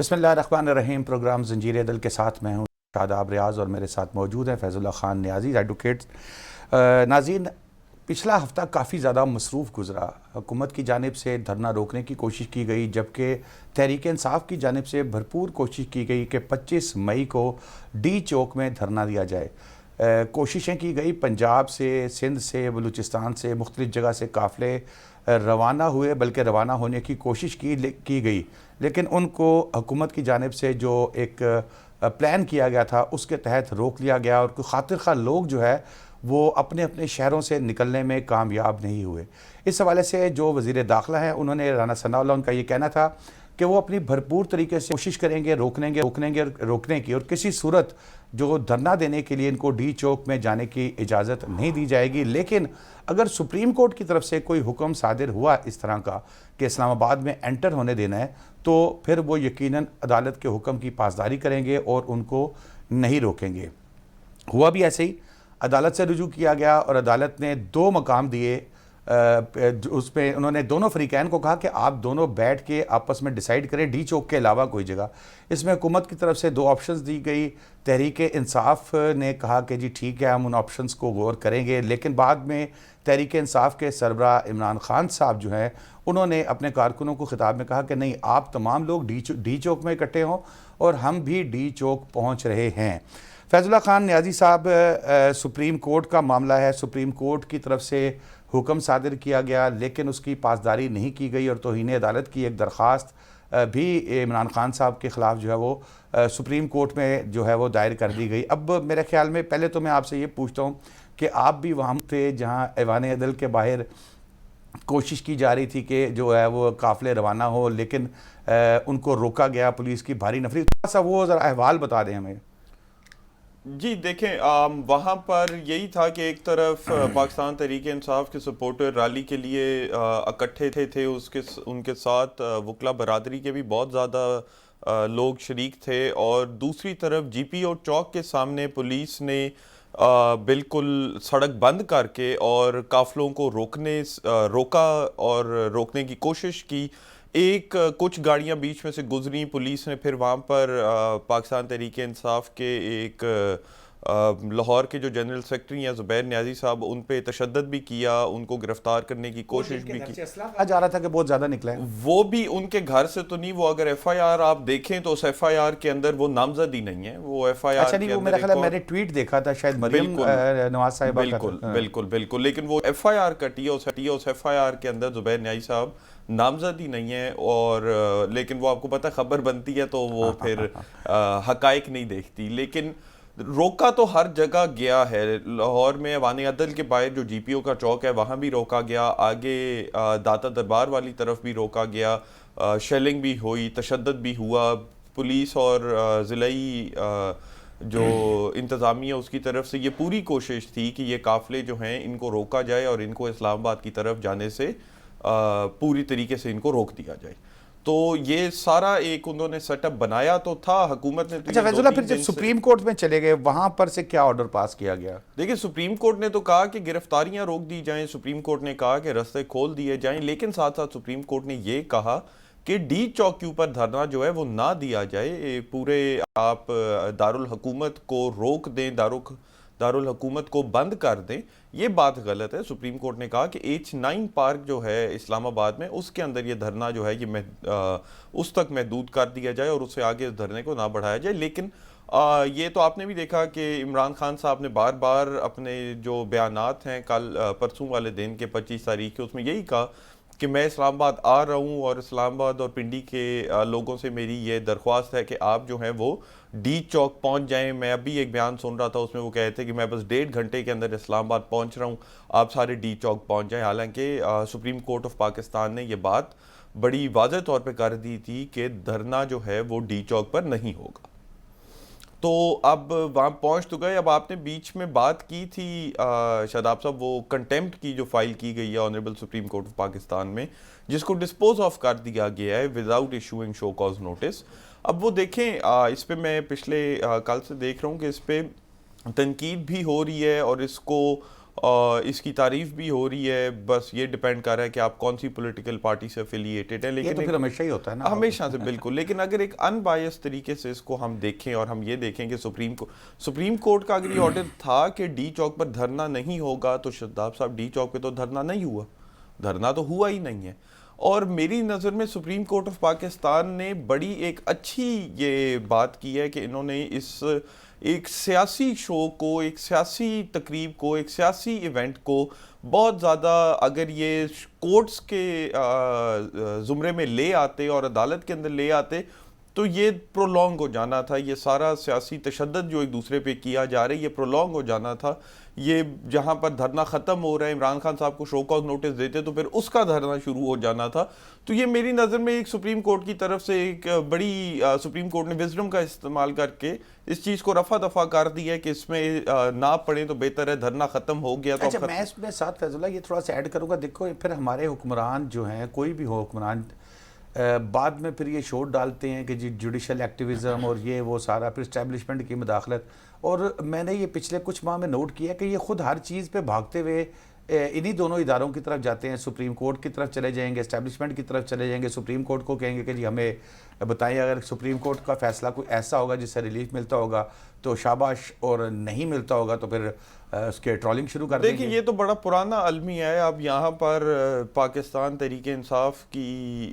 بسم اللہ الرحمن الرحیم۔ پروگرام زنجیر عدل کے ساتھ میں ہوں شاداب ریاض اور میرے ساتھ موجود ہیں فیض اللہ خان نیازی ایڈوکیٹ۔ ناظرین، پچھلا ہفتہ کافی زیادہ مصروف گزرا۔ حکومت کی جانب سے دھرنا روکنے کی کوشش کی گئی، جبکہ تحریک انصاف کی جانب سے بھرپور کوشش کی گئی کہ 25 مئی کو ڈی چوک میں دھرنا دیا جائے۔ کوششیں کی گئی، پنجاب سے، سندھ سے، بلوچستان سے، مختلف جگہ سے قافلے روانہ ہوئے، بلکہ روانہ ہونے کی کوشش کی گئی، لیکن ان کو حکومت کی جانب سے جو ایک پلان کیا گیا تھا اس کے تحت روک لیا گیا، اور کوئی خاطر خواہ لوگ جو ہے وہ اپنے اپنے شہروں سے نکلنے میں کامیاب نہیں ہوئے۔ اس حوالے سے جو وزیر داخلہ ہیں انہوں نے رانا ثناء اللہ، ان کا یہ کہنا تھا کہ وہ اپنی بھرپور طریقے سے کوشش کریں گے روکنے کی، اور کسی صورت جو دھرنا دینے کے لیے ان کو ڈی چوک میں جانے کی اجازت نہیں دی جائے گی۔ لیکن اگر سپریم کورٹ کی طرف سے کوئی حکم صادر ہوا اس طرح کا کہ اسلام آباد میں انٹر ہونے دینا ہے، تو پھر وہ یقیناً عدالت کے حکم کی پاسداری کریں گے اور ان کو نہیں روکیں گے۔ ہوا بھی ایسے ہی، عدالت سے رجوع کیا گیا اور عدالت نے 2 مقام دیے۔ اس پہ انہوں نے دونوں فریقین کو کہا کہ آپ دونوں بیٹھ کے آپس میں ڈیسائیڈ کریں ڈی چوک کے علاوہ کوئی جگہ۔ اس میں حکومت کی طرف سے 2 آپشنز دی گئی۔ تحریک انصاف نے کہا کہ جی ٹھیک ہے، ہم ان آپشنز کو غور کریں گے، لیکن بعد میں تحریک انصاف کے سربراہ عمران خان صاحب جو ہیں انہوں نے اپنے کارکنوں کو خطاب میں کہا کہ نہیں، آپ تمام لوگ ڈی چوک میں اکٹھے ہوں اور ہم بھی ڈی چوک پہنچ رہے ہیں۔ فیض اللہ خان نیازی صاحب، سپریم کورٹ کا معاملہ ہے، سپریم کورٹ کی طرف سے حکم صادر کیا گیا لیکن اس کی پاسداری نہیں کی گئی، اور توہین عدالت کی ایک درخواست بھی عمران خان صاحب کے خلاف جو ہے وہ سپریم کورٹ میں جو ہے وہ دائر کر دی گئی۔ اب میرے خیال میں پہلے تو میں آپ سے یہ پوچھتا ہوں کہ آپ بھی وہاں تھے جہاں ایوان عدل کے باہر کوشش کی جا رہی تھی کہ جو ہے وہ قافلے روانہ ہو، لیکن ان کو روکا گیا پولیس کی بھاری نفری۔ تھوڑا سا وہ ذرا احوال بتا دیں ہمیں۔ جی دیکھیں، وہاں پر یہی تھا کہ ایک طرف پاکستان تحریک انصاف کے سپورٹر ریلی کے لیے اکٹھے تھے، ان کے ساتھ وکلا برادری کے بھی بہت زیادہ لوگ شریک تھے، اور دوسری طرف جی پی او چوک کے سامنے پولیس نے بالکل سڑک بند کر کے اور قافلوں کو روکا اور روکنے کی کوشش کی۔ کچھ گاڑیاں بیچ میں سے گزری، پولیس نے پھر وہاں پر پاکستان تحریک انصاف کے ایک لاہور کے جو جنرل سیکرٹری ہیں زبیر نیازی صاحب، ان پہ تشدد بھی کیا، ان کو گرفتار کرنے کی کوشش بھی کی۔ جا رہا تھا کہ بہت زیادہ نکلا ہے، وہ بھی ان کے گھر سے تو نہیں، وہ اگر ایف آئی آر آپ دیکھیں تو اس ایف آئی آر کے اندر وہ نامزد ہی نہیں ہے، وہ ایف آئی آر اچھا نہیں، وہ میرا خیال ہے میں نے ٹویٹ دیکھا تھا شاید مریم نواز صاحبہ کا۔ بالکل، لیکن وہ ایف آئی آر کا اس ایف آئی آر کے اندر زبیر نیازی صاحب نامزد ہی نہیں ہے، اور لیکن وہ آپ کو پتہ خبر بنتی ہے تو وہ پھر حقائق نہیں دیکھتی۔ لیکن روکا تو ہر جگہ گیا ہے، لاہور میں ایوان عدل کے باہر جو جی پی او کا چوک ہے وہاں بھی روکا گیا، آگے داتا دربار والی طرف بھی روکا گیا، شیلنگ بھی ہوئی، تشدد بھی ہوا۔ پولیس اور ضلعی جو انتظامیہ اس کی طرف سے یہ پوری کوشش تھی کہ یہ قافلے جو ہیں ان کو روکا جائے اور ان کو اسلام آباد کی طرف جانے سے پوری طریقے سے ان کو روک دیا جائے۔ تو یہ سارا ایک انہوں نے سیٹ اپ بنایا تو تھا، حکومت نے۔ اچھا فیض اللہ، پھر جب سپریم کورٹ میں چلے گئے وہاں پر سے کیا آرڈر پاس کیا گیا؟ دیکھیں، سپریم کورٹ نے تو کہا کہ گرفتاریاں روک دی جائیں، سپریم کورٹ نے کہا کہ رستے کھول دیے جائیں، لیکن ساتھ ساتھ سپریم کورٹ نے یہ کہا کہ ڈی چوک کے اوپر دھرنا جو ہے وہ نہ دیا جائے، پورے آپ دارالحکومت کو روک دیں، دارالحکومت کو بند کر دیں، یہ بات غلط ہے۔ سپریم کورٹ نے کہا کہ H9 پارک جو ہے اسلام آباد میں، اس کے اندر یہ دھرنا جو ہے یہ اس تک محدود کر دیا جائے اور اس سے آگے اس دھرنے کو نہ بڑھایا جائے۔ لیکن یہ تو آپ نے بھی دیکھا کہ عمران خان صاحب نے بار بار اپنے جو بیانات ہیں کل پرسوں والے دن کے 25 تاریخ کے، اس میں یہی کہا کہ میں اسلام آباد آ رہا ہوں، اور اسلام آباد اور پنڈی کے لوگوں سے میری یہ درخواست ہے کہ آپ جو ہیں وہ ڈی چوک پہنچ جائیں۔ میں ابھی ایک بیان سن رہا تھا، اس میں وہ کہتے ہیں کہ میں بس 1.5 گھنٹے کے اندر اسلام آباد پہنچ رہا ہوں، آپ سارے ڈی چوک پہنچ جائیں۔ حالانکہ سپریم کورٹ آف پاکستان نے یہ بات بڑی واضح طور پہ کر دی تھی کہ دھرنا جو ہے وہ ڈی چوک پر نہیں ہوگا۔ تو اب وہاں پہنچ تو گئے۔ اب آپ نے بیچ میں بات کی تھی شاداب صاحب، وہ کنٹیمپٹ کی جو فائل کی گئی ہے honourable Supreme Court of Pakistan میں، جس کو ڈسپوز آف کر دیا گیا ہے without issuing show cause notice. اب وہ دیکھیں، اس پہ میں پچھلے کل سے دیکھ رہا ہوں کہ اس پہ تنقید بھی ہو رہی ہے، اور اس کو اور اس کی تعریف بھی ہو رہی ہے، بس یہ ڈیپینڈ کر رہا ہے کہ آپ کون سی پولیٹیکل پارٹی سے افیلیٹڈ ہیں. یہ لیکن تو پھر ہمیشہ ہی ہوتا ہے نا، ہمیشہ سے بالکل. لیکن اگر ایک ان بائس طریقے سے اس کو ہم دیکھیں اور ہم یہ دیکھیں کہ سپریم کورٹ کا اگر یہ آرڈر تھا کہ ڈی چوک پر دھرنا نہیں ہوگا، تو شاداب صاحب ڈی چوک پہ تو دھرنا نہیں ہوا، دھرنا تو ہوا ہی نہیں ہے. اور میری نظر میں سپریم کورٹ آف پاکستان نے بڑی ایک اچھی یہ بات کی ہے کہ انہوں نے اس ایک سیاسی شو کو، ایک سیاسی تقریب کو، ایک سیاسی ایونٹ کو بہت زیادہ اگر یہ کورٹس کے زمرے میں لے آتے اور عدالت کے اندر لے آتے تو یہ پرولونگ ہو جانا تھا. یہ سارا سیاسی تشدد جو ایک دوسرے پہ کیا جا رہا ہے یہ پرولونگ ہو جانا تھا. یہ جہاں پر دھرنا ختم ہو رہا ہے، عمران خان صاحب کو شو کاز نوٹس دیتے تو پھر اس کا دھرنا شروع ہو جانا تھا. تو یہ میری نظر میں ایک سپریم کورٹ کی طرف سے ایک بڑی سپریم کورٹ نے وزڈم کا استعمال کر کے اس چیز کو رفع دفع کر دیا ہے کہ اس میں نہ پڑیں تو بہتر ہے، دھرنا ختم ہو گیا. تو اچھا میں اس میں ساتھ فیض اللہ یہ تھوڑا سا ایڈ کروں گا. دیکھو پھر ہمارے حکمران جو ہیں، کوئی بھی ہو حکمران، بعد میں پھر یہ شوٹ ڈالتے ہیں کہ جی جوڈیشل ایکٹیویزم اور یہ وہ سارا، پھر اسٹیبلشمنٹ کی مداخلت. اور میں نے یہ پچھلے کچھ ماہ میں نوٹ کیا کہ یہ خود ہر چیز پہ بھاگتے ہوئے انہی دونوں اداروں کی طرف جاتے ہیں. سپریم کورٹ کی طرف چلے جائیں گے، اسٹیبلشمنٹ کی طرف چلے جائیں گے، سپریم کورٹ کو کہیں گے کہ جی ہمیں بتائیں اگر سپریم کورٹ کا فیصلہ کوئی ایسا ہوگا جس سے ریلیف ملتا ہوگا تو شاباش، اور نہیں ملتا ہوگا تو پھر اس کے ٹرولنگ شروع کر دیں گے. دیکھیں یہ تو بڑا پرانا المیہ ہے. اب یہاں پر پاکستان تحریک انصاف کی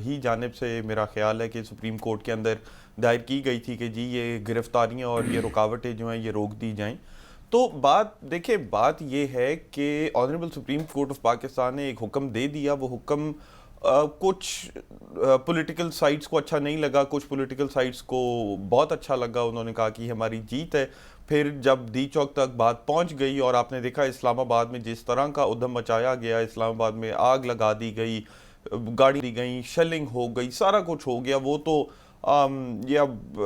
ہی جانب سے میرا خیال ہے کہ سپریم کورٹ کے اندر دائر کی گئی تھی کہ جی یہ گرفتاریاں اور یہ رکاوٹیں جو ہیں یہ روک دی جائیں. تو بات یہ ہے کہ honourable Supreme Court of Pakistan نے ایک حکم دے دیا. وہ حکم کچھ پولیٹیکل سائٹس کو اچھا نہیں لگا، کچھ پولیٹیکل سائٹس کو بہت اچھا لگا. انہوں نے کہا کہ ہماری جیت ہے. پھر جب ڈی چوک تک بات پہنچ گئی اور آپ نے دیکھا اسلام آباد میں جس طرح کا ادھم مچایا گیا، اسلام آباد میں آگ لگا دی گئی، گاڑی دی گئی، شیلنگ ہو گئی، سارا کچھ ہو گیا. وہ تو یہ اب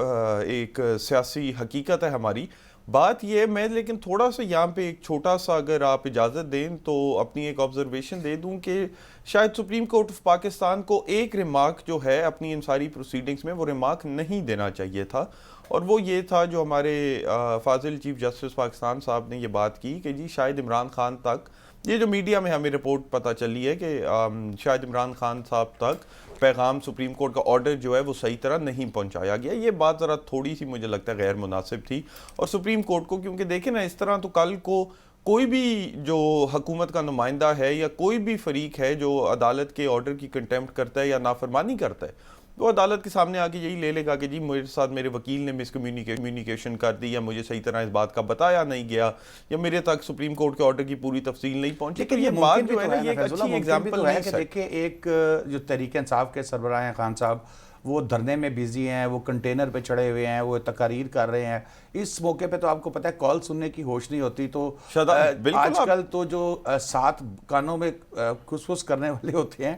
ایک سیاسی حقیقت ہے ہماری. بات یہ ہے، میں لیکن تھوڑا سا یہاں پہ ایک چھوٹا سا اگر آپ اجازت دیں تو اپنی ایک آبزرویشن دے دوں کہ شاید سپریم کورٹ آف پاکستان کو ایک ریمارک جو ہے اپنی ان ساری پروسیڈنگز میں وہ ریمارک نہیں دینا چاہیے تھا. اور وہ یہ تھا جو ہمارے فاضل چیف جسٹس پاکستان صاحب نے یہ بات کی کہ جی شاید عمران خان تک، یہ جو میڈیا میں ہمیں رپورٹ پتہ چلی ہے کہ شاید عمران خان صاحب تک پیغام سپریم کورٹ کا آرڈر جو ہے وہ صحیح طرح نہیں پہنچایا گیا. یہ بات ذرا تھوڑی سی مجھے لگتا ہے غیر مناسب تھی. اور سپریم کورٹ کو، کیونکہ دیکھیں نا اس طرح تو کل کو کوئی بھی جو حکومت کا نمائندہ ہے یا کوئی بھی فریق ہے جو عدالت کے آرڈر کی کنٹیمپٹ کرتا ہے یا نافرمانی کرتا ہے، وہ عدالت کے سامنے آ کے یہی لے لے گا کہ جی میرے ساتھ میرے وکیل نے مس کمیونیکیشن کر دی، یا مجھے صحیح طرح اس بات کا بتایا نہیں گیا، یا میرے تک سپریم کورٹ کے آرڈر کی پوری تفصیل نہیں پہنچی. لیکن یہ بات جو ہے نا یہ ایک اچھی ایگزامپل ہے کہ دیکھیں ایک جو تحریک انصاف کے سربراہ ہیں خان صاحب، وہ دھرنے میں بیزی ہیں، وہ کنٹینر پہ چڑھے ہوئے ہیں، وہ تقاریر کر رہے ہیں. اس موقع پہ تو آپ کو پتہ ہے کال سننے کی ہوش نہیں ہوتی. تو آج کل تو جو ساتھ کانوں میں کھس کرنے والے ہوتے ہیں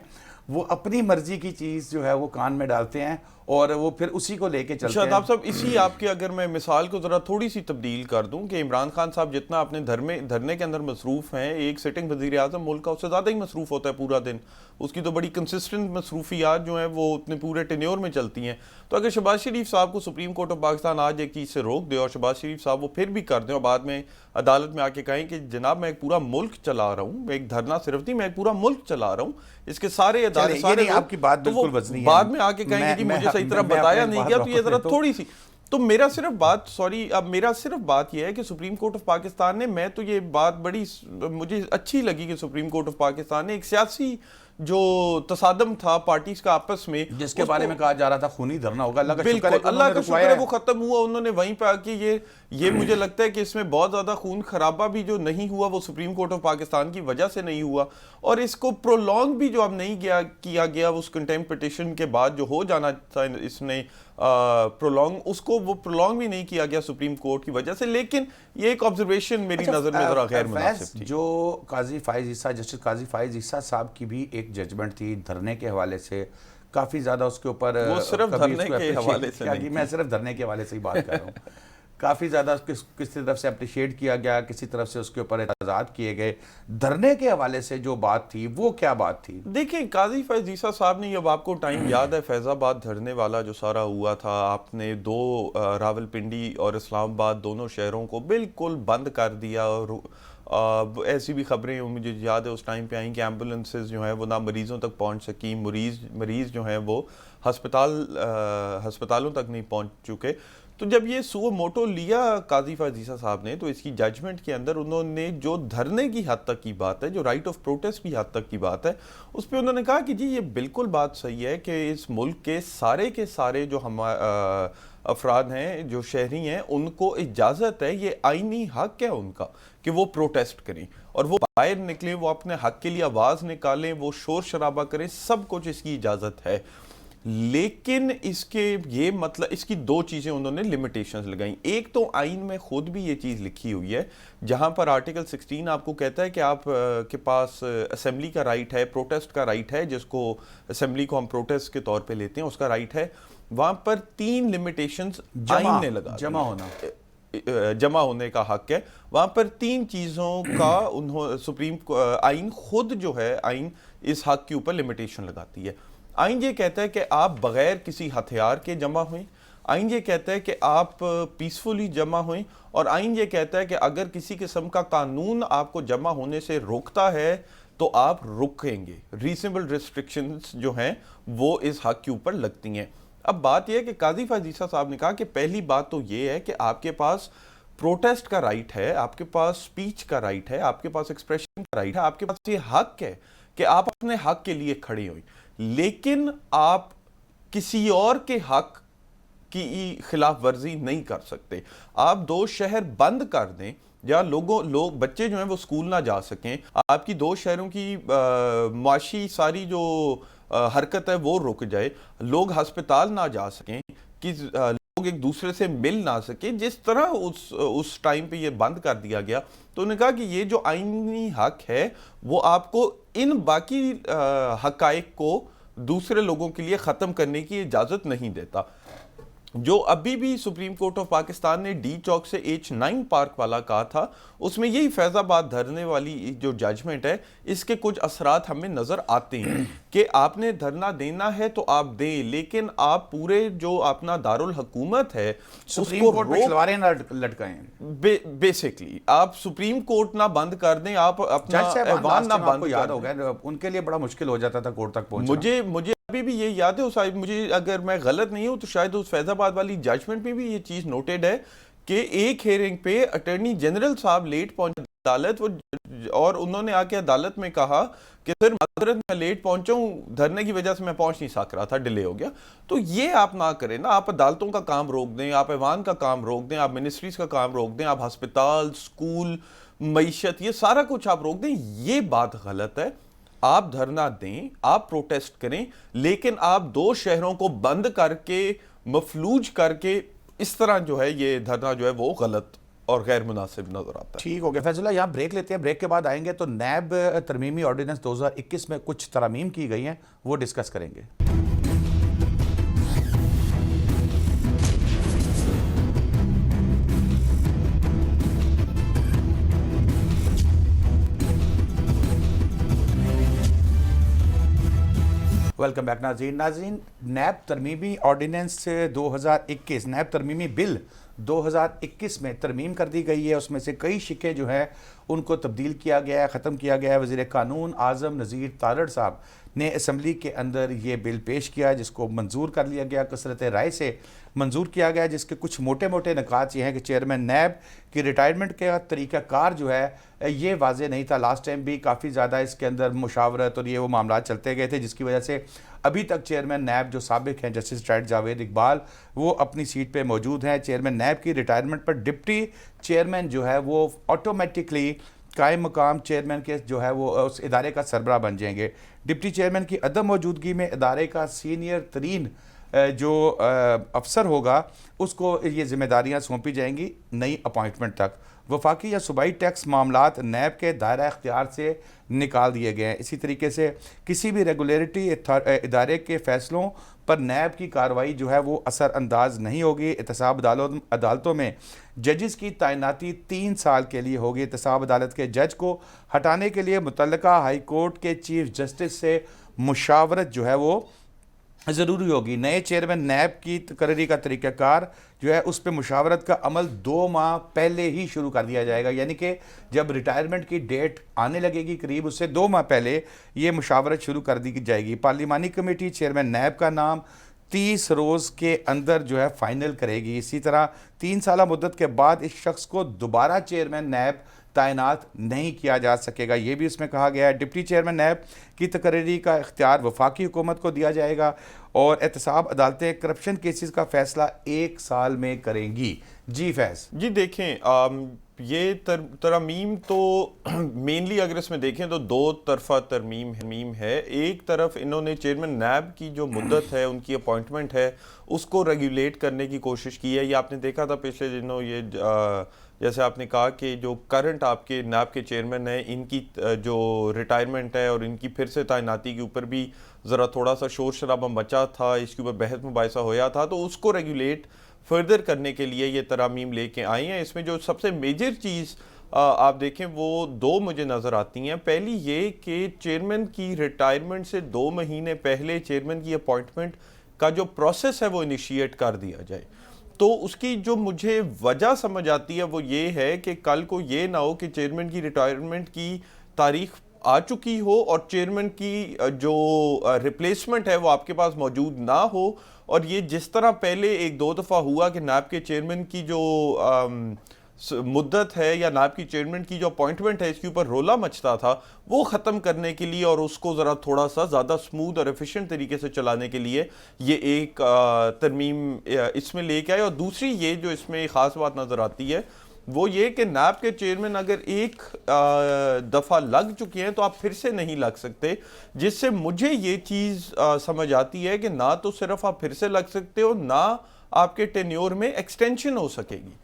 وہ اپنی مرضی کی چیز جو ہے وہ کان میں ڈالتے ہیں اور وہ پھر اسی کو لے کے چلتے ہیں. شاداب صاحب اسی آپ کے اگر میں مثال کو ذرا تھوڑی سی تبدیل کر دوں کہ عمران خان صاحب جتنا اپنے دھرنے کے اندر مصروف ہیں، ایک سٹنگ وزیر اعظم ملک کا اس سے زیادہ ہی مصروف ہوتا ہے پورا دن. اس کی تو بڑی کنسسٹنٹ مصروفیات جو ہیں وہ اپنے پورے ٹینیور میں چلتی ہیں. تو اگر شہباز شریف صاحب کو سپریم کورٹ آف پاکستان آج ایک چیز سے روک دے اور شہباز شریف صاحب وہ پھر بھی کر دیں اور بعد میں عدالت میں آ کے کہیں کہ جناب میں ایک پورا ملک چلا رہا ہوں، ایک دھرنا صرف نہیں، میں ایک پورا ملک چلا رہا ہوں، اس کے سارے ادارے سارے آپ کی بات بالکل وزنی ہے، بعد میں آ کے کہیں گے کہ مجھے صحیح طرح بتایا نہیں گیا. تو یہ ذرا تھوڑی سی تو میرا صرف بات یہ ہے کہ سپریم کورٹ آف پاکستان نے، میں تو یہ بات بڑی مجھے اچھی لگی کہ سپریم کورٹ آف پاکستان نے ایک سیاسی جو تصادم تھا پارٹیز کا آپس میں، جس کے بارے میں کہا جا رہا تھا خونی دھرنا ہوگا، اللہ کا شکر ہے اللہ کا شکر ہے وہ ختم ہوا. انہوں نے وہیں پہ آ کے یہ مجھے لگتا ہے کہ اس میں بہت زیادہ خون خرابہ بھی جو نہیں ہوا وہ سپریم کورٹ آف پاکستان کی وجہ سے نہیں ہوا. اور اس کو پرولونگ بھی جو اب نہیں کیا گیا اس کنٹیمپٹ پٹیشن کے بعد جو ہو جانا تھا، اس نے وہ پرولونگ بھی نہیں کیا گیا سپریم کورٹ کی وجہ سے. لیکن یہ ایک آبزرویشن میری نظر میں ذرا غیر مناسب تھی. جو قاضی فائز عیسیٰ، جسٹس قاضی فائز عیسیٰ صاحب کی بھی ایک ججمنٹ تھی دھرنے کے حوالے سے، کافی زیادہ اس کے اوپر، وہ صرف دھرنے کے حوالے سے نہیں، میں صرف دھرنے کے حوالے سے ہی بات کر رہا ہوں. کافی زیادہ کسی طرف سے اپریشیٹ کیا گیا، کسی طرف سے اس کے اوپر اعتراضات کیے گئے. دھرنے کے حوالے سے جو بات تھی وہ کیا بات تھی؟ دیکھیں قاضی فیض عیسیٰ صاحب نے، اب آپ کو ٹائم یاد ہے فیض آباد دھرنے والا جو سارا ہوا تھا، آپ نے راول پنڈی اور اسلام آباد دونوں شہروں کو بالکل بند کر دیا ایسی بھی خبریں مجھے یاد ہے اس ٹائم پہ آئیں کہ ایمبولینسز جو ہیں وہ نہ مریضوں تک پہنچ سکیں، مریض جو ہیں وہ ہسپتالوں تک نہیں پہنچ چکے. تو جب یہ سو موٹو لیا قاضی فائز صاحب نے، تو اس کی ججمنٹ کے اندر انہوں نے جو دھرنے کی حد تک کی بات ہے، جو رائٹ آف پروٹیسٹ کی حد تک کی بات ہے، اس پہ انہوں نے کہا کہ جی یہ بالکل بات صحیح ہے کہ اس ملک کے سارے جو افراد ہیں، جو شہری ہیں، ان کو اجازت ہے، یہ آئینی حق ہے ان کا کہ وہ پروٹیسٹ کریں اور وہ باہر نکلیں، وہ اپنے حق کے لیے آواز نکالیں، وہ شور شرابہ کریں، سب کچھ اس کی اجازت ہے. لیکن اس کی دو چیزیں انہوں نے لمیٹیشنز لگائیں. ایک تو آئین میں خود بھی یہ چیز لکھی ہوئی ہے، جہاں پر آرٹیکل 16 آپ کو کہتا ہے کہ آپ کے پاس اسمبلی کا رائٹ ہے، پروٹیسٹ کا رائٹ ہے، جس کو اسمبلی کو ہم پروٹیسٹ کے طور پہ لیتے ہیں، اس کا رائٹ ہے. وہاں پر 3 لمیٹیشنز آئین نے لگا جمع ہونے کا حق ہے. وہاں پر 3 چیزوں کا آئین خود جو ہے، آئین اس حق کے اوپر لمیٹیشن لگاتی ہے. آئین یہ کہتا ہے کہ آپ بغیر کسی ہتھیار کے جمع ہوئیں، آئین یہ کہتا ہے کہ آپ پیسفلی جمع ہوئیں، اور آئین یہ کہتا ہے کہ اگر کسی قسم کا قانون آپ کو جمع ہونے سے روکتا ہے تو آپ رکیں گے. ریزنیبل ریسٹرکشنز جو ہیں وہ اس حق کے اوپر لگتی ہیں. اب بات یہ ہے کہ قاضی فائز صاحب نے کہا کہ پہلی بات تو یہ ہے کہ آپ کے پاس پروٹیسٹ کا رائٹ ہے، آپ کے پاس سپیچ کا رائٹ ہے، آپ کے پاس ایکسپریشن کا رائٹ ہے، آپ کے پاس یہ حق ہے کہ آپ اپنے حق کے لیے کھڑے ہوئیں. لیکن آپ کسی اور کے حق کی خلاف ورزی نہیں کر سکتے. آپ 2 شہر بند کر دیں یا بچے جو ہیں وہ اسکول نہ جا سکیں، آپ کی 2 شہروں کی معاشی ساری جو حرکت ہے وہ رک جائے، لوگ ہسپتال نہ جا سکیں، کہ لوگ ایک دوسرے سے مل نہ سکیں، جس طرح اس ٹائم پہ یہ بند کر دیا گیا. تو انہوں نے کہا کہ یہ جو آئینی حق ہے وہ آپ کو ان باقی حقائق کو دوسرے لوگوں کے لیے ختم کرنے کی اجازت نہیں دیتا. جو ابھی بھی سپریم کورٹ آف پاکستان نے ڈی چوک سے H9 پارک والا کہا تھا، اس میں یہی فیض آباد دھرنے والی جو ججمنٹ ہے، اس کے کچھ اثرات ہمیں نظر آتے ہیں کہ آپ نے دھرنا دینا ہے تو آپ دیں، لیکن آپ پورے جو اپنا دارالحکومت ہے سپریم کورٹ میں تلواریں نہ لٹکائیں. بیسکلی آپ سپریم کورٹ نہ بند کر دیں، آپ اپنا ایوان نہ بند یاد ہو گیا، ان کے لیے بڑا مشکل ہو جاتا تھا کورٹ تک پہنچنا. مجھے ابھی بھی یہ یاد ہے، مجھے اگر میں غلط نہیں ہوں تو شاید اس فیض آباد والی ججمنٹ میں بھی یہ چیز نوٹڈ ہے کہ ایک ہیئرنگ پہ اٹارنی جنرل صاحب لیٹ پہنچے عدالت، اور انہوں نے آ کے عدالت میں کہا کہ سر معذرت میں لیٹ پہنچا ہوں، دھرنے کی وجہ سے میں پہنچ نہیں سک رہا تھا، ڈیلے ہو گیا. تو یہ آپ نہ کریں نا، آپ عدالتوں کا کام روک دیں، آپ ایوان کا کام روک دیں، آپ منسٹریز کا کام روک دیں، آپ ہسپتال، سکول، معیشت، یہ سارا کچھ آپ روک دیں. یہ بات غلط ہے. آپ دھرنا دیں، آپ پروٹیسٹ کریں، لیکن آپ 2 شہروں کو بند کر کے، مفلوج کر کے، اس طرح جو ہے یہ دھرنا جو ہے وہ غلط اور غیر مناسب نظر آتا ہے. ٹھیک ہو گیا فیض اللہ، یہاں بریک لیتے ہیں، بریک کے بعد آئیں گے تو نیب ترمیمی آرڈیننس 2021 میں کچھ ترامیم کی گئی ہیں، وہ ڈسکس کریں گے. ویلکم بیک ناظرین. نیب ترمیمی آرڈیننس 2021، نیب ترمیمی بل 2021 میں ترمیم کر دی گئی ہے. اس میں سے کئی شقیں جو ہیں ان کو تبدیل کیا گیا ہے، ختم کیا گیا ہے. وزیر قانون اعظم نذیر تارڑ صاحب نے اسمبلی کے اندر یہ بل پیش کیا، جس کو منظور کر لیا گیا، کثرت رائے سے منظور کیا گیا، جس کے کچھ موٹے موٹے نکات یہ ہیں کہ چیئرمین نیب کی ریٹائرمنٹ کا طریقہ کار جو ہے یہ واضح نہیں تھا. لاسٹ ٹائم بھی کافی زیادہ اس کے اندر مشاورت اور یہ وہ معاملات چلتے گئے تھے، جس کی وجہ سے ابھی تک چیئرمین نیب جو سابق ہیں جسٹس ریٹائرڈ جاوید اقبال، وہ اپنی سیٹ پہ موجود ہیں. چیئرمین نیب کی ریٹائرمنٹ پر ڈپٹی چیئرمین جو ہے وہ آٹومیٹکلی قائم مقام چیئرمین کے جو ہے وہ اس ادارے کا سربراہ بن جائیں گے. ڈپٹی چیئرمین کی عدم موجودگی میں ادارے کا سینئر ترین جو افسر ہوگا اس کو یہ ذمہ داریاں سونپی جائیں گی نئی اپوائنٹمنٹ تک. وفاقی یا صوبائی ٹیکس معاملات نیب کے دائرہ اختیار سے نکال دیے گئے ہیں. اسی طریقے سے کسی بھی ریگولیٹری ادارے کے فیصلوں پر نیب کی کارروائی جو ہے وہ اثر انداز نہیں ہوگی. احتساب عدالتوں میں ججز کی تعیناتی 3 سال کے لیے ہوگی. احتساب عدالت کے جج کو ہٹانے کے لیے متعلقہ ہائی کورٹ کے چیف جسٹس سے مشاورت جو ہے وہ ضروری ہوگی. نئے چیئرمین نیب کی تقرری کا طریقہ کار جو ہے اس پہ مشاورت کا عمل 2 ماہ پہلے ہی شروع کر دیا جائے گا, یعنی کہ جب ریٹائرمنٹ کی ڈیٹ آنے لگے گی قریب اس سے 2 ماہ پہلے یہ مشاورت شروع کر دی جائے گی. پارلیمانی کمیٹی چیئرمین نیب کا نام 30 روز کے اندر جو ہے فائنل کرے گی. اسی طرح 3 سالہ مدت کے بعد اس شخص کو دوبارہ چیئرمین نیب تعینات نہیں کیا جا سکے گا, یہ بھی اس میں کہا گیا ہے. ڈپٹی چیئرمین نیب کی تقرری کا اختیار وفاقی حکومت کو دیا جائے گا اور احتساب عدالتیں کرپشن کیسز کا فیصلہ 1 سال میں کریں گی. جی فیض. جی دیکھیں یہ ترمیم تو مینلی اگر اس میں دیکھیں تو 2 طرفہ ترمیم ہے. ایک طرف انہوں نے چیئرمین نیب کی جو مدت ہے ان کی اپوائنٹمنٹ ہے اس کو ریگولیٹ کرنے کی کوشش کی ہے. یہ آپ نے دیکھا تھا پچھلے دنوں, یہ جیسے آپ نے کہا کہ جو کرنٹ آپ کے نیب کے چیئرمین ہیں ان کی جو ریٹائرمنٹ ہے اور ان کی پھر سے تعیناتی کے اوپر بھی ذرا تھوڑا سا شور شرابہ مچا تھا, اس کے اوپر بحث مباحثہ ہویا تھا, تو اس کو ریگولیٹ فردر کرنے کے لیے یہ ترامیم لے کے آئی ہیں. اس میں جو سب سے میجر چیز آپ دیکھیں وہ 2 مجھے نظر آتی ہیں. پہلی یہ کہ چیئرمین کی ریٹائرمنٹ سے 2 مہینے پہلے چیئرمین کی اپوائنٹمنٹ کا جو پروسیس ہے وہ انیشیٹ کر دیا جائے. تو اس کی جو مجھے وجہ سمجھ آتی ہے وہ یہ ہے کہ کل کو یہ نہ ہو کہ چیئرمین کی ریٹائرمنٹ کی تاریخ آ چکی ہو اور چیئرمین کی جو ریپلیسمنٹ ہے وہ آپ کے پاس موجود نہ ہو, اور یہ جس طرح پہلے 1-2 دفعہ ہوا کہ نیب کے چیئرمین کی جو مدت ہے یا نیب کی چیئرمین کی جو اپوائنٹمنٹ ہے اس کے اوپر رولا مچتا تھا, وہ ختم کرنے کے لیے اور اس کو ذرا تھوڑا سا زیادہ سموتھ اور ایفیشنٹ طریقے سے چلانے کے لیے یہ ایک ترمیم اس میں لے کے آئے. اور دوسری یہ جو اس میں خاص بات نظر آتی ہے وہ یہ کہ نیب کے چیئرمین اگر ایک دفعہ لگ چکے ہیں تو آپ پھر سے نہیں لگ سکتے, جس سے مجھے یہ چیز سمجھ آتی ہے کہ نہ تو صرف آپ پھر سے لگ سکتے ہو نہ آپ کے ٹینیور میں ایکسٹینشن ہو سکے گی.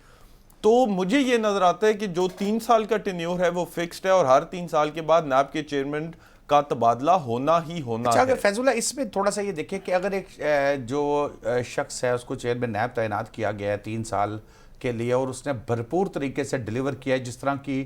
تو مجھے یہ نظر آتا ہے کہ جو 3 سال کا ٹینیور ہے وہ فکسڈ ہے اور ہر 3 سال کے بعد نیب کے چیئرمین کا تبادلہ ہونا ہی ہونا ہے. اگر فیض اللہ اس میں تھوڑا سا یہ دیکھیں کہ اگر ایک جو شخص ہے اس کو چیئرمین نیب تعینات کیا گیا ہے 3 سال کے لیے اور اس نے بھرپور طریقے سے ڈیلیور کیا ہے, جس طرح کی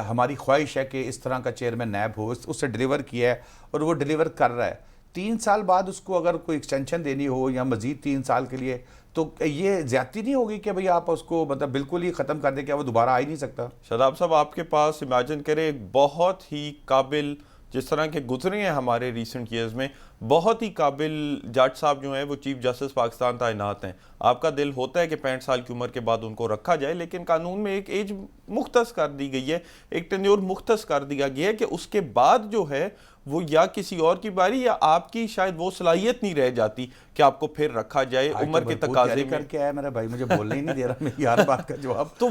ہماری خواہش ہے کہ اس طرح کا چیئرمین نیب ہو, اس سے ڈیلیور کیا ہے اور وہ ڈیلیور کر رہا ہے, 3 سال بعد اس کو اگر کوئی ایکسٹینشن دینی ہو یا مزید 3 سال کے لیے, تو یہ زیادتی نہیں ہوگی کہ بھئی آپ اس کو مطلب بالکل ہی ختم کر دیں کہ وہ دوبارہ آ ہی نہیں سکتا؟ شاداب صاحب آپ کے پاس امیجن کریں ایک بہت ہی قابل, جس طرح کے گزرے ہیں ہمارے ریسنٹ ایئرز میں, بہت ہی قابل جج صاحب جو ہیں وہ چیف جسٹس پاکستان تعینات ہیں. آپ کا دل ہوتا ہے کہ 65 سال کی عمر کے بعد ان کو رکھا جائے, لیکن قانون میں ایک ایج مختص کر دی گئی ہے, ایک ٹینیور مختص کر دیا گیا ہے کہ اس کے بعد جو ہے وہ یا کسی اور کی باری یا آپ کی شاید وہ صلاحیت نہیں رہ جاتی کہ آپ کو پھر رکھا جائے عمر کے تقاضے میں. کر کے آیا میرا بھائی, مجھے بولنے ہی نہیں دے رہا میری ہر بات کا جواب. تو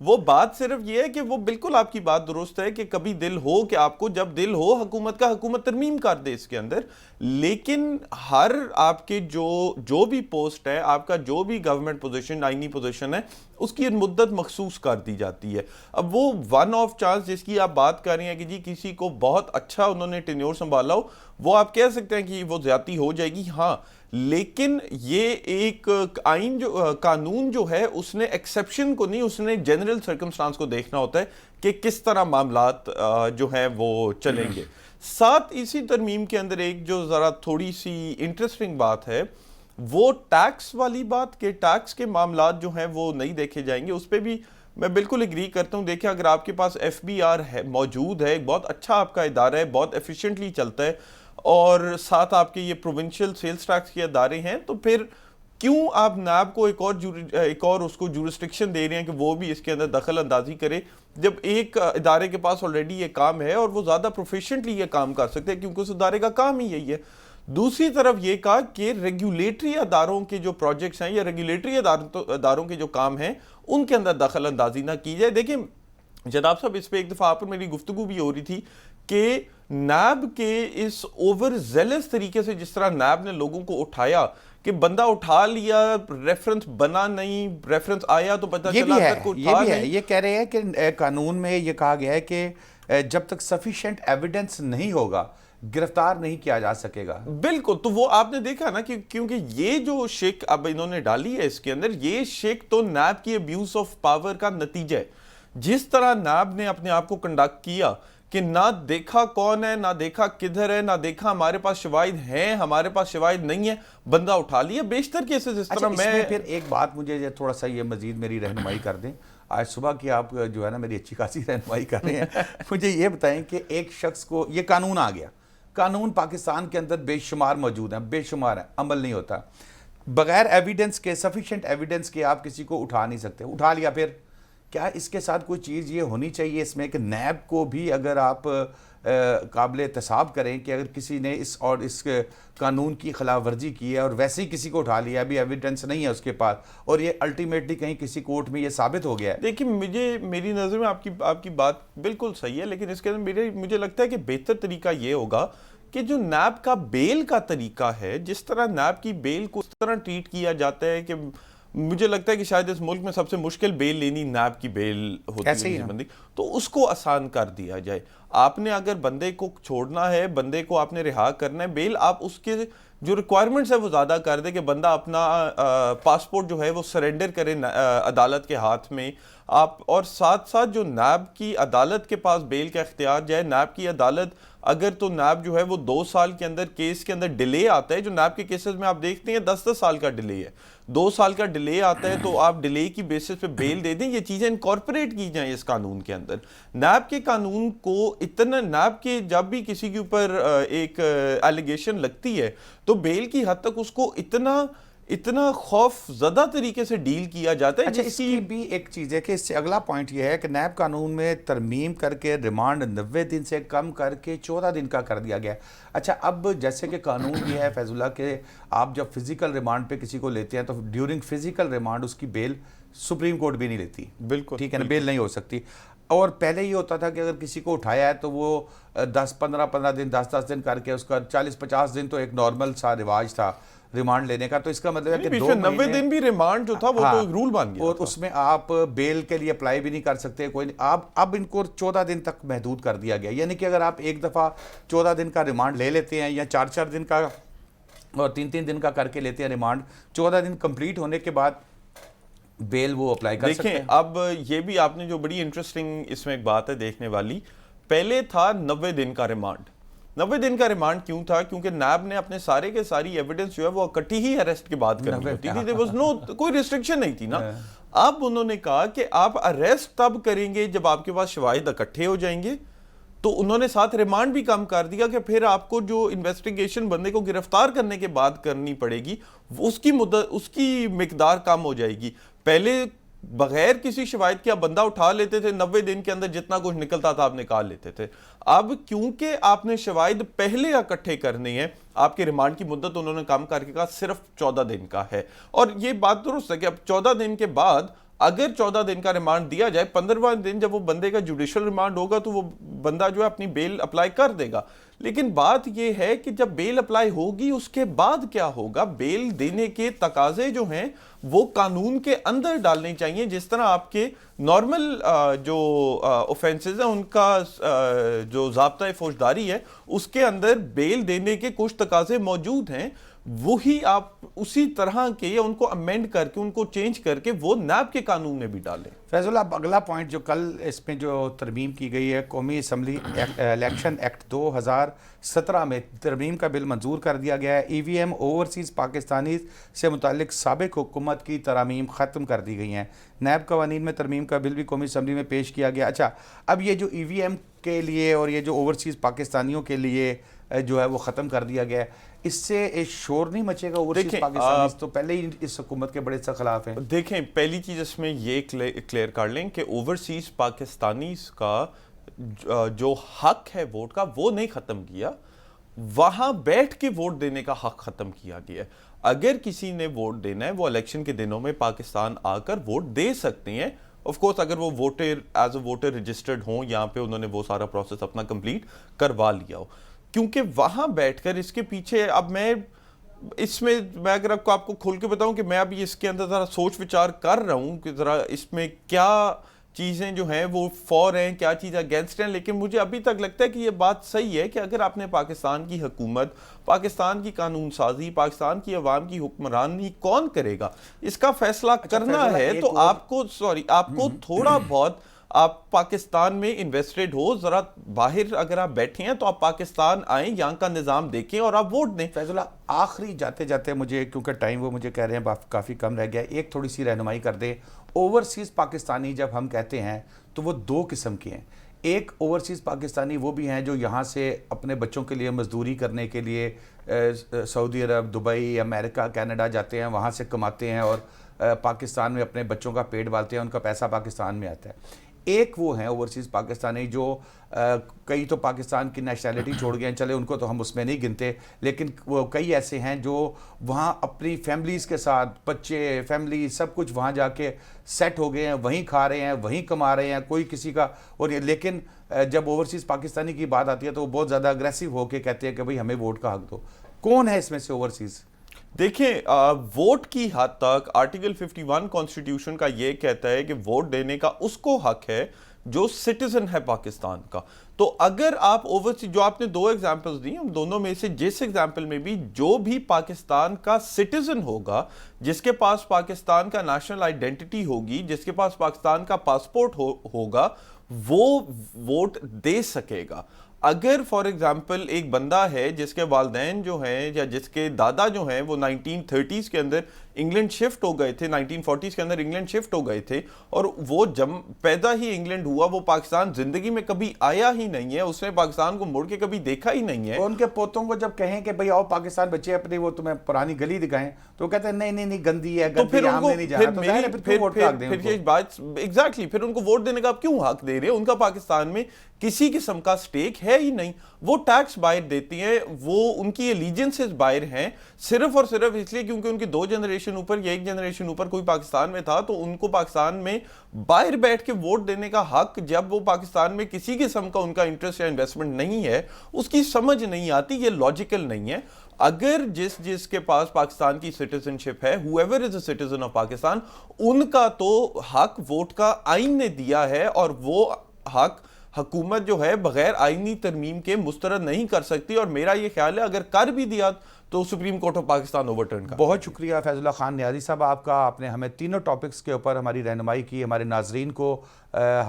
وہ بات صرف یہ ہے کہ وہ بالکل آپ کی بات درست ہے کہ کبھی دل ہو کہ آپ کو جب دل ہو حکومت کا, حکومت ترمیم کر دے اس کے اندر, لیکن ہر آپ کے جو بھی پوسٹ ہے, آپ کا جو بھی گورنمنٹ پوزیشن, آئینی پوزیشن ہے, اس کی مدت مخصوص کر دی جاتی ہے. اب وہ ون آف چانس جس کی آپ بات کر رہے ہیں کہ جی کسی کو بہت اچھا انہوں نے ٹینیور سنبھالا ہو, وہ آپ کہہ سکتے ہیں کہ وہ زیادتی ہو جائے گی, ہاں, لیکن یہ ایک آئین جو قانون جو ہے اس نے ایکسیپشن کو نہیں, اس نے جنرل سرکمسٹانس کو دیکھنا ہوتا ہے کہ کس طرح معاملات جو ہیں وہ چلیں گے. ساتھ اسی ترمیم کے اندر ایک جو ذرا تھوڑی سی انٹرسٹنگ بات ہے وہ ٹیکس والی بات, کہ ٹیکس کے معاملات جو ہیں وہ نہیں دیکھے جائیں گے. اس پہ بھی میں بالکل اگری کرتا ہوں. دیکھیں اگر آپ کے پاس FBR ہے, موجود ہے, ایک بہت اچھا آپ کا ادارہ ہے, بہت ایفیشینٹلی چلتا ہے, اور ساتھ آپ کے یہ پروونشل سیلز ٹیکس کے ادارے ہیں, تو پھر کیوں آپ نیب کو ایک اور اس کو جورسٹکشن دے رہے ہیں کہ وہ بھی اس کے اندر دخل اندازی کرے, جب ایک ادارے کے پاس آلریڈی یہ کام ہے اور وہ زیادہ پروفیشنٹلی یہ کام کر سکتے ہیں کیونکہ اس ادارے کا کام ہی یہی ہے. دوسری طرف یہ کہا کہ ریگولیٹری اداروں کے جو پروجیکٹس ہیں یا ریگولیٹری اداروں کے جو کام ہیں ان کے اندر دخل اندازی نہ کی جائے. دیکھیں جناب صاحب, اس پہ ایک دفعہ آپ پر میری گفتگو بھی ہو رہی تھی کہ نیب کے اس اوور زیلس طریقے سے جس طرح نیب نے لوگوں کو اٹھایا کہ بندہ اٹھا لیا, ریفرنس بنا نہیں, ریفرنس آیا تو پتہ چلا تک کو اٹھا نہیں. یہ کہہ رہے ہیں کہ قانون میں یہ کہا گیا ہے کہ جب تک سفیشینٹ ایویڈنس نہیں ہوگا گرفتار نہیں کیا جا سکے گا. بالکل, تو وہ آپ نے دیکھا نا کہ کیونکہ یہ جو شک اب انہوں نے ڈالی ہے اس کے اندر, یہ شک تو نیب کی ابیوز آف پاور کا نتیجہ ہے. جس طرح نیب نے اپنے آپ کو کنڈکٹ کیا کہ نہ دیکھا کون ہے، نہ دیکھا کدھر ہے، نہ دیکھا ہمارے پاس شواہد ہیں، ہمارے پاس شواہد نہیں ہے، بندہ اٹھا لیا. بیشتر کیسز اس طرح. اس میں پھر ایک بات مجھے تھوڑا سا یہ مزید میری رہنمائی کر دیں. آج صبح کی آپ جو ہے نا میری اچھی خاصی رہنمائی کر رہے ہیں. مجھے یہ بتائیں کہ ایک شخص کو یہ قانون آ گیا، قانون پاکستان کے اندر بے شمار موجود ہیں، بے شمار ہیں، عمل نہیں ہوتا. بغیر ایویڈنس کے، سفیشینٹ ایویڈنس کے آپ کسی کو اٹھا نہیں سکتے. اٹھا لیا پھر کیا اس کے ساتھ کوئی چیز یہ ہونی چاہیے اس میں کہ نیب کو بھی اگر آپ قابل احتساب کریں کہ اگر کسی نے اس قانون کی خلاف ورزی کی ہے اور ویسے ہی کسی کو اٹھا لیا، ابھی ایویڈنس نہیں ہے اس کے پاس، اور یہ الٹیمیٹلی کہیں کسی کورٹ میں یہ ثابت ہو گیا ہے. دیکھیں میری نظر میں آپ کی بات بالکل صحیح ہے، لیکن اس کے اندر مجھے لگتا ہے کہ بہتر طریقہ یہ ہوگا کہ جو نیب کا بیل کا طریقہ ہے، جس طرح نیب کی بیل کو اس طرح ٹریٹ کیا جاتا ہے کہ مجھے لگتا ہے کہ شاید اس ملک میں سب سے مشکل بیل لینی نیب کی بیل ہوتی ہے بندی، تو اس کو آسان کر دیا جائے. آپ نے اگر بندے کو چھوڑنا ہے، بندے کو آپ نے رہا کرنا ہے، بیل آپ اس کے جو ریکوائرمنٹس ہے وہ زیادہ کر دے کہ بندہ اپنا پاسپورٹ جو ہے وہ سرنڈر کرے عدالت کے ہاتھ میں آپ، اور ساتھ ساتھ جو نیب کی عدالت کے پاس بیل کا اختیار جائے. نیب کی عدالت اگر تو نیب جو ہے وہ 2 سال کے اندر کیس کے اندر ڈیلے آتا ہے، جو نیب کے کیسز میں آپ دیکھتے ہیں 10 سال کا ڈیلے ہے، 2 سال کا ڈیلے آتا ہے، تو آپ ڈیلے کی بیسس پہ بیل دے دیں. یہ چیزیں انکارپوریٹ کی جائیں اس قانون کے اندر. نیب کے قانون کو اتنا، نیب کے جب بھی کسی کے اوپر ایک ایلیگیشن لگتی ہے تو بیل کی حد تک اس کو اتنا خوف زدہ طریقے سے ڈیل کیا جاتا ہے. اچھا اس کی بھی ایک چیز ہے کہ اس سے اگلا پوائنٹ یہ ہے کہ نیب قانون میں ترمیم کر کے ریمانڈ 90 دن سے کم کر کے 14 دن کا کر دیا گیا. اچھا اب جیسے کہ قانون یہ ہے فیض اللہ کہ آپ جب فزیکل ریمانڈ پہ کسی کو لیتے ہیں تو ڈیورنگ فزیکل ریمانڈ اس کی بیل سپریم کورٹ بھی نہیں لیتی. بالکل ٹھیک ہے نا، بیل نہیں ہو سکتی. اور پہلے یہ ہوتا تھا کہ اگر کسی کو اٹھایا ہے تو وہ 15 دن 10 دن کر کے اس کا 40-50 دن تو ایک نارمل سا رواج تھا ریمانڈ لینے کا. تو اس کا مطلب ہے کہ 90 دن بھی ریمانڈ جو تھا وہ تو ایک رول بن گیا، اور اس میں آپ بیل کے لیے اپلائی بھی نہیں کر سکتے کوئی نہیں. اب ان کو 14 دن تک محدود کر دیا گیا. یعنی کہ اگر آپ ایک دفعہ 14 دن کا ریمانڈ لے لیتے ہیں یا 4 دن کا اور 3 دن کا کر کے لیتے ہیں ریمانڈ، 14 دن کمپلیٹ ہونے کے بعد بیل وہ اپلائی کر سکتے ہیں. دیکھیں اب یہ بھی آپ نے جو بڑی انٹرسٹنگ اس میں ایک بات ہے دیکھنے والی، پہلے تھا 90 دن کا ریمانڈ. 90 دن کا ریمانڈ کیوں تھا؟ کیونکہ نیب نے اپنے سارے کے ساری ایویڈنس جو ہے وہ اکٹھی ہی اریسٹ کے بعد کرنی ہوتی تھی. there was no کوئی ریسٹرکشن نہیں تھی نا. اب انہوں نے کہا کہ آپ اریسٹ تب کریں گے جب آپ کے پاس شواہد اکٹھے ہو جائیں گے. تو انہوں نے ساتھ ریمانڈ بھی کم کر دیا کہ پھر آپ کو جو انویسٹیگیشن بندے کو گرفتار کرنے کے بعد کرنی پڑے گی اس کی مدت، اس کی مقدار کم ہو جائے گی. پہلے بغیر کسی شواہد کے آپ بندہ اٹھا لیتے تھے، 90 دن کے اندر جتنا کچھ نکلتا تھا آپ نکال لیتے تھے. اب کیونکہ آپ نے شواہد پہلے اکٹھے کرنے ہیں، آپ کے ریمانڈ کی مدت انہوں نے کم کر کے کہا صرف 14 دن کا ہے. اور یہ بات درست ہے کہ اب 14 دن کے بعد اگر 14 دن کا ریمانڈ دیا جائے، 15واں دن جب وہ بندے کا جوڈیشل ریمانڈ ہوگا تو وہ بندہ جو ہے اپنی بیل اپلائی کر دے گا. لیکن بات یہ ہے کہ جب بیل اپلائی ہوگی اس کے بعد کیا ہوگا؟ بیل دینے کے تقاضے جو ہیں وہ قانون کے اندر ڈالنے چاہیے. جس طرح آپ کے نارمل جو اوفینسز ہیں ان کا جو ضابطۂ فوجداری ہے اس کے اندر بیل دینے کے کچھ تقاضے موجود ہیں، وہی آپ اسی طرح کے یا ان کو امینڈ کر کے ان کو چینج کر کے وہ نیب کے قانون میں بھی ڈالیں. فیض اللہ اگلا پوائنٹ جو کل اس میں جو ترمیم کی گئی ہے، قومی اسمبلی الیکشن ایکٹ 2017 میں ترمیم کا بل منظور کر دیا گیا ہے. ای وی ایم اوورسیز پاکستانی سے متعلق سابق حکومت کی ترامیم ختم کر دی گئی ہیں. نیب قوانین میں ترمیم کا بل بھی قومی اسمبلی میں پیش کیا گیا. اچھا اب یہ جو ای وی ایم کے لیے اور یہ جو اوورسیز پاکستانیوں کے لیے جو ہے وہ ختم کر دیا گیا ہے، اس سے ایک شور نہیں مچے گا؟ اوورسیز پاکستانی تو پہلے ہی اس حکومت کے بڑے سخت خلاف ہیں. دیکھیں پہلی چیز اس میں یہ کلیئر کر لیں کہ اوورسیز پاکستانیز کا جو حق ہے ووٹ کا وہ نہیں ختم کیا، وہاں بیٹھ کے ووٹ دینے کا حق ختم کیا گیا ہے. اگر کسی نے ووٹ دینا ہے وہ الیکشن کے دنوں میں پاکستان آ کر ووٹ دے سکتے ہیں. آف کورس اگر وہ voter as a voter registered ہوں، یہاں پہ انہوں نے وہ سارا پروسیس اپنا کمپلیٹ کروا لیا ہو. کیونکہ وہاں بیٹھ کر اس کے پیچھے اب میں اگر آپ کو کھول کے بتاؤں کہ میں ابھی اس کے اندر ذرا سوچ وچار کر رہا ہوں کہ ذرا اس میں کیا چیزیں جو ہیں وہ فور ہیں، کیا چیزیں اگینسٹ ہیں. لیکن مجھے ابھی تک لگتا ہے کہ یہ بات صحیح ہے کہ اگر آپ نے پاکستان کی حکومت، پاکستان کی قانون سازی، پاکستان کی عوام کی حکمرانی کون کرے گا، اس کا فیصلہ کرنا ہے تو آپ کو تھوڑا بہت آپ پاکستان میں انویسٹڈ ہو, ذرا باہر اگر آپ بیٹھے ہیں تو آپ پاکستان آئیں, یہاں کا نظام دیکھیں اور آپ ووٹ دیں. فیض اللہ, آخری جاتے جاتے مجھے, کیونکہ ٹائم وہ مجھے کہہ رہے ہیں کافی کم رہ گیا, ایک تھوڑی سی رہنمائی کر دیں. اوورسیز پاکستانی جب ہم کہتے ہیں تو وہ دو قسم کے ہیں. ایک اوورسیز پاکستانی وہ بھی ہیں جو یہاں سے اپنے بچوں کے لیے مزدوری کرنے کے لیے سعودی عرب, دبئی, امریکہ, کینیڈا جاتے ہیں, وہاں سے کماتے ہیں اور پاکستان میں اپنے بچوں کا پیٹ بالتے ہیں, ان کا پیسہ پاکستان میں آتا ہے. ایک وہ ہیں اوورسیز پاکستانی جو کئی تو پاکستان کی نیشنلٹی چھوڑ گئے ہیں, چلے ان کو تو ہم اس میں نہیں گنتے, لیکن وہ کئی ایسے ہیں جو وہاں اپنی فیملیز کے ساتھ, بچے, فیملی, سب کچھ وہاں جا کے سیٹ ہو گئے ہیں, وہیں کھا رہے ہیں, وہیں کما رہے ہیں, کوئی کسی کا. اور لیکن جب اوورسیز پاکستانی کی بات آتی ہے تو وہ بہت زیادہ اگریسو ہو کے کہتے ہیں کہ بھئی ہمیں ووٹ کا حق دو. کون ہے اس میں سے اوورسیز؟ دیکھیں, ووٹ کی حد تک آرٹیکل 51 کانسٹیٹیوشن کا یہ کہتا ہے کہ ووٹ دینے کا اس کو حق ہے جو سٹیزن ہے پاکستان کا. تو اگر آپ اوورسیز, جو آپ نے دو ایگزامپلز دی, ہم دونوں میں سے جس ایگزامپل میں بھی جو بھی پاکستان کا سٹیزن ہوگا, جس کے پاس پاکستان کا نیشنل آئیڈینٹی ہوگی, جس کے پاس پاکستان کا پاسپورٹ ہوگا, وہ ووٹ دے سکے گا. اگر فار ایگزامپل ایک بندہ ہے جس کے والدین جو ہیں یا جس کے دادا جو ہیں وہ 1930s کے اندر انگلینڈ شفٹ ہو گئے تھے, 1940s کے اندر انگلینڈ شفٹ ہو گئے تھے, اور وہ جب پیدا ہی انگلینڈ ہوا, وہ پاکستان زندگی میں کبھی آیا ہی نہیں ہے, اس نے پاکستان کو مڑ کے کبھی دیکھا ہی نہیں ہے. ان کے پوتوں کو جب کہیں کہ بھئی آؤ پاکستان بچے اپنی وہ تمہیں پرانی گلی دکھائیں, تو وہ کہتے ہیں نہیں نہیں نہیں گندی ہے, گندی ہے, ہم نے نہیں جانا. تو ظاہر ہے پھر کیوں ووٹ کا حق دیں ان کو؟ ایگزیکٹلی, پھر ان کو ووٹ دینے کا آپ کیوں حق دے رہے ہیں؟ ان کا پاکستان میں کسی قسم کا سٹیک ہے ہی نہیں. وہ ٹیکس باہر دیتی ہیں, وہ ان کی ایلیجنسز باہر ہیں, صرف اور صرف اس لیے کیونکہ ان کی 2 جنریشن اوپر یا 1 جنریشن اوپر کوئی پاکستان میں تھا, تو ان کو پاکستان میں باہر بیٹھ کے ووٹ دینے کا حق, جب وہ پاکستان میں کسی قسم کا ان کا انٹرسٹ یا انویسٹمنٹ نہیں ہے, اس کی سمجھ نہیں آتی. یہ لاجیکل نہیں ہے. اگر جس کے پاس پاکستان کی سٹیزن شپ ہے, whoever is a citizen of Pakistan, ان کا تو حق ووٹ کا آئین نے دیا ہے, اور وہ حق حکومت جو ہے بغیر آئینی ترمیم کے مسترد نہیں کر سکتی. اور میرا یہ خیال ہے اگر کر بھی دیا تو سپریم کورٹ آف پاکستان اوورٹرن کا. بہت شکریہ فیض اللہ خان نیازی صاحب آپ کا, آپ نے ہمیں تینوں ٹاپکس کے اوپر ہماری رہنمائی کی, ہمارے ناظرین کو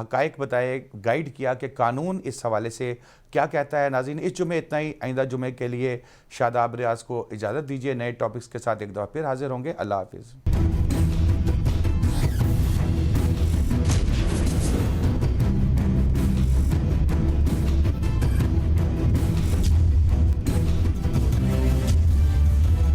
حقائق بتائے, گائیڈ کیا کہ قانون اس حوالے سے کیا کہتا ہے. ناظرین, اس جمعے اتنا ہی. آئندہ جمعے کے لیے شاداب ریاض کو اجازت دیجیے, نئے ٹاپکس کے ساتھ ایک دفعہ پھر حاضر ہوں گے. اللہ حافظ.